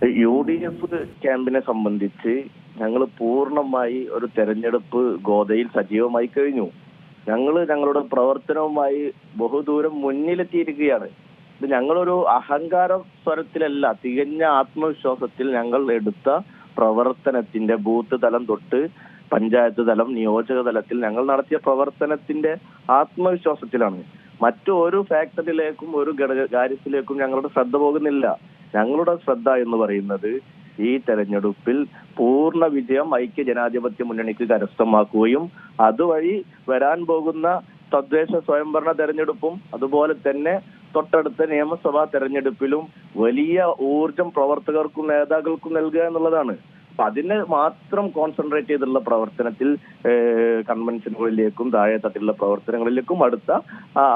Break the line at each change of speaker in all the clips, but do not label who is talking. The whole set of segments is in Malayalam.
UDF ക്യാമ്പിനെ സംബന്ധിച്ച് ഞങ്ങൾ പൂർണ്ണമായി ഒരു തെരഞ്ഞെടുപ്പ് ഗോതയിൽ സജീവമായി കഴിഞ്ഞു. ഞങ്ങളുടെ പ്രവർത്തനവുമായി ബഹുദൂരം മുന്നിലെത്തിയിരിക്കുകയാണ്. ഇത് ഞങ്ങളൊരു അഹങ്കാര സ്വരത്തിലല്ല, തികഞ്ഞ ആത്മവിശ്വാസത്തിൽ ഞങ്ങൾ എടുത്ത പ്രവർത്തനത്തിന്റെ ബൂത്ത് തലം തൊട്ട് പഞ്ചായത്ത് തലം, നിയോജക തലത്തിൽ ഞങ്ങൾ നടത്തിയ പ്രവർത്തനത്തിന്റെ ആത്മവിശ്വാസത്തിലാണ്. മറ്റു ഒരു ഫാക്ടറിയിലേക്കും ഒരു കാര്യത്തിലേക്കും ഞങ്ങളുടെ ശ്രദ്ധ പോകുന്നില്ല. ഞങ്ങളുടെ ശ്രദ്ധ എന്ന് പറയുന്നത് ഈ തെരഞ്ഞെടുപ്പിൽ പൂർണ്ണ വിജയം ഐക്യ ജനാധിപത്യ മുന്നണിക്ക് കരസ്ഥമാക്കുകയും അതുവഴി വരാൻ പോകുന്ന തദ്ദേശ സ്വയംഭരണ തെരഞ്ഞെടുപ്പും അതുപോലെ തന്നെ തൊട്ടടുത്ത നിയമസഭാ തെരഞ്ഞെടുപ്പിലും വലിയ ഊർജം പ്രവർത്തകർക്കും നേതാക്കൾക്കും നൽകുക എന്നുള്ളതാണ്. അപ്പൊ അതിനെ മാത്രം കോൺസെൻട്രേറ്റ് ചെയ്തുള്ള പ്രവർത്തനത്തിൽ കൺവെൻഷനുകളിലേക്കും താഴെ തട്ടിലുള്ള പ്രവർത്തനങ്ങളിലേക്കും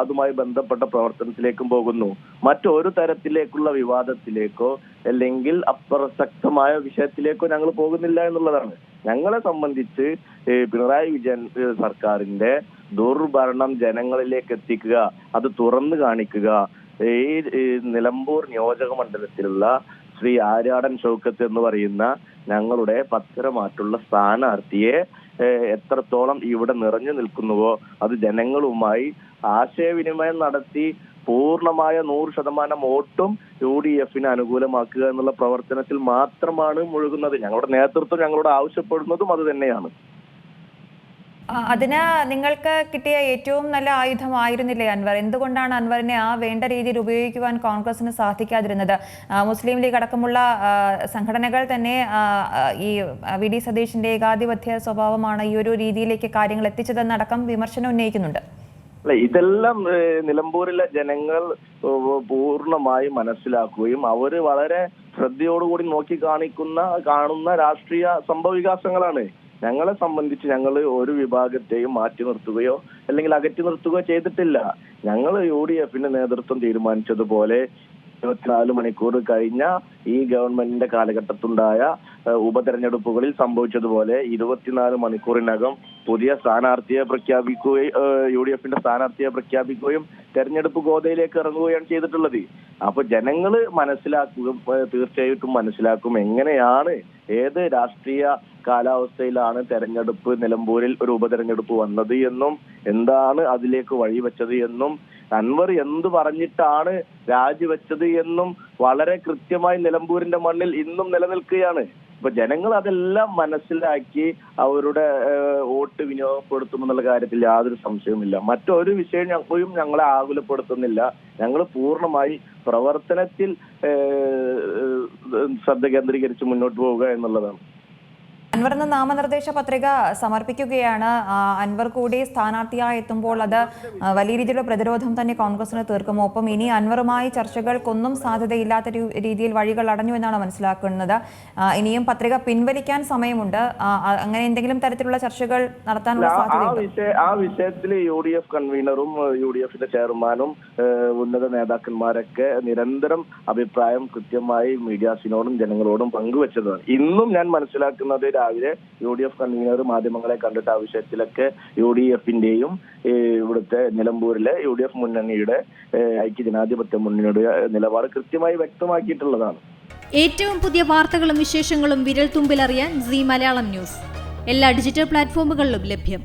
അതുമായി ബന്ധപ്പെട്ട പ്രവർത്തനത്തിലേക്കും പോകുന്നു. മറ്റൊരു തരത്തിലേക്കുള്ള വിവാദത്തിലേക്കോ അല്ലെങ്കിൽ അപ്രസക്തമായ വിഷയത്തിലേക്കോ ഞങ്ങൾ പോകുന്നില്ല എന്നുള്ളതാണ്. ഞങ്ങളെ സംബന്ധിച്ച് പിണറായി വിജയൻ സർക്കാരിന്റെ ദുർഭരണം ജനങ്ങളിലേക്ക് എത്തിക്കുക, അത് തുറന്നു കാണിക്കുക. ഈ നിലമ്പൂർ നിയോജക മണ്ഡലത്തിലുള്ള ശ്രീ ആര്യാടൻ ഷൗക്കത്ത് എന്ന് പറയുന്ന ഞങ്ങളുടെ പത്തരമാറ്റുള്ള സ്ഥാനാർത്ഥിയെ എത്രത്തോളം ഇവിടെ നിറഞ്ഞു നിൽക്കുന്നുവോ അത് ജനങ്ങളുമായി ആശയവിനിമയം നടത്തി പൂർണ്ണമായ 100% വോട്ടും UDF അനുകൂലമാക്കുക എന്നുള്ള പ്രവർത്തനത്തിൽ മാത്രമാണ് മുഴുകുന്നത്. ഞങ്ങളുടെ നേതൃത്വം ഞങ്ങളോട് ആവശ്യപ്പെടുന്നതും അത് തന്നെയാണ്.
അതിന് നിങ്ങൾക്ക് കിട്ടിയ ഏറ്റവും നല്ല ആയുധമായിരുന്നില്ലേ അൻവർ? എന്തുകൊണ്ടാണ് അൻവറിനെ വേണ്ട രീതിയിൽ ഉപയോഗിക്കുവാൻ കോൺഗ്രസിന് സാധിക്കാതിരുന്നത്? മുസ്ലിം ലീഗ് അടക്കമുള്ള സംഘടനകൾ തന്നെ ഈ VD സതീഷിന്റെ ഏകാധിപത്യ സ്വഭാവമാണ് ഈ ഒരു രീതിയിലേക്ക് കാര്യങ്ങൾ എത്തിച്ചതെന്നടക്കം വിമർശനം ഉന്നയിക്കുന്നുണ്ട്.
അല്ല, ഇതെല്ലാം നിലമ്പൂരിലെ ജനങ്ങൾ പൂർണ്ണമായി മനസ്സിലാക്കുകയും അവര് വളരെ ശ്രദ്ധയോടുകൂടി കാണുന്ന രാഷ്ട്രീയ സംഭവവികാസങ്ങളാണ്. ഞങ്ങളെ സംബന്ധിച്ച് ഞങ്ങൾ ഒരു വിഭാഗത്തെയും മാറ്റി നിർത്തുകയോ അല്ലെങ്കിൽ അകറ്റി നിർത്തുകയോ ചെയ്തിട്ടില്ല. ഞങ്ങൾ UDF നേതൃത്വം തീരുമാനിച്ചതുപോലെ 24 മണിക്കൂർ കഴിഞ്ഞ ഈ ഗവൺമെന്റിന്റെ കാലഘട്ടത്തുണ്ടായ ഉപതെരഞ്ഞെടുപ്പുകളിൽ സംഭവിച്ചതുപോലെ 24 മണിക്കൂറിനകം പുതിയ സ്ഥാനാർത്ഥിയെ പ്രഖ്യാപിക്കുകയും UDF സ്ഥാനാർത്ഥിയെ പ്രഖ്യാപിക്കുകയും തെരഞ്ഞെടുപ്പ് ഗോതയിലേക്ക് ഇറങ്ങുകയാണ് ചെയ്തിട്ടുള്ളത്. അപ്പൊ ജനങ്ങള് തീർച്ചയായിട്ടും മനസ്സിലാക്കും എങ്ങനെയാണ്, ഏത് രാഷ്ട്രീയ കാലാവസ്ഥയിലാണ് തെരഞ്ഞെടുപ്പ് നിലമ്പൂരിൽ ഒരു ഉപതെരഞ്ഞെടുപ്പ് വന്നത് എന്നും എന്താണ് അതിലേക്ക് വഴിവെച്ചത് എന്നും അൻവർ എന്ത് പറഞ്ഞിട്ടാണ് രാജിവെച്ചത് എന്നും വളരെ കൃത്യമായി നിലമ്പൂരിന്റെ മണ്ണിൽ ഇന്നും നിലനിൽക്കുകയാണ്. അപ്പൊ ജനങ്ങൾ അതെല്ലാം മനസ്സിലാക്കി അവരുടെ വോട്ട് വിനിയോഗപ്പെടുത്തുമെന്നുള്ള കാര്യത്തിൽ യാതൊരു സംശയവുമില്ല. മറ്റൊരു വിഷയം ഞങ്ങളെ ആകുലപ്പെടുത്തുന്നില്ല. ഞങ്ങൾ പൂർണ്ണമായി പ്രവർത്തനത്തിൽ ശ്രദ്ധ കേന്ദ്രീകരിച്ച് മുന്നോട്ട് പോവുക എന്നുള്ളതാണ്.
അൻവർ ഇന്ന് നാമനിർദ്ദേശ പത്രിക സമർപ്പിക്കുകയാണ്. അൻവർ കൂടി സ്ഥാനാർത്ഥിയായി എത്തുമ്പോൾ അത് വലിയ രീതിയിലുള്ള പ്രതിരോധം തന്നെ കോൺഗ്രസിന് തീർക്കുമോ? ഒപ്പം ഇനി അൻവറുമായി ചർച്ചകൾക്കൊന്നും സാധ്യതയില്ലാത്ത രീതിയിൽ വഴികൾ അടഞ്ഞു എന്നാണ് മനസ്സിലാക്കുന്നത്. ഇനിയും പത്രിക പിൻവലിക്കാൻ സമയമുണ്ട്. അങ്ങനെ എന്തെങ്കിലും തരത്തിലുള്ള ചർച്ചകൾ നടത്താനുള്ള സാധ്യത?
ആ വിഷയത്തിൽ UDF കൺവീനറും UDF ചെയർമാനും ഉന്നത നേതാക്കന്മാരൊക്കെ നിരന്തരം അഭിപ്രായം കൃത്യമായി മീഡിയാസിനോടും ജനങ്ങളോടും പങ്കുവെച്ചതാണ്. ഇന്നും ഞാൻ മനസ്സിലാക്കുന്നത് രാവിലെ UDF കൺവീനർ മാധ്യമങ്ങളെ കണ്ടിട്ട് ആ വിഷയത്തിലൊക്കെ UDF ഇവിടുത്തെ നിലമ്പൂരിലെ UDF മുന്നണിയുടെ ഐക്യജനാധിപത്യ മുന്നണിയുടെ നിലപാട് കൃത്യമായി വ്യക്തമാക്കിയിട്ടുള്ളതാണ്.
ഏറ്റവും പുതിയ വാർത്തകളും വിശേഷങ്ങളും വിരൽ തുമ്പിലറിയാൻ Zee മലയാളം ന്യൂസ് എല്ലാ ഡിജിറ്റൽ പ്ലാറ്റ്ഫോമുകളിലും ലഭ്യം.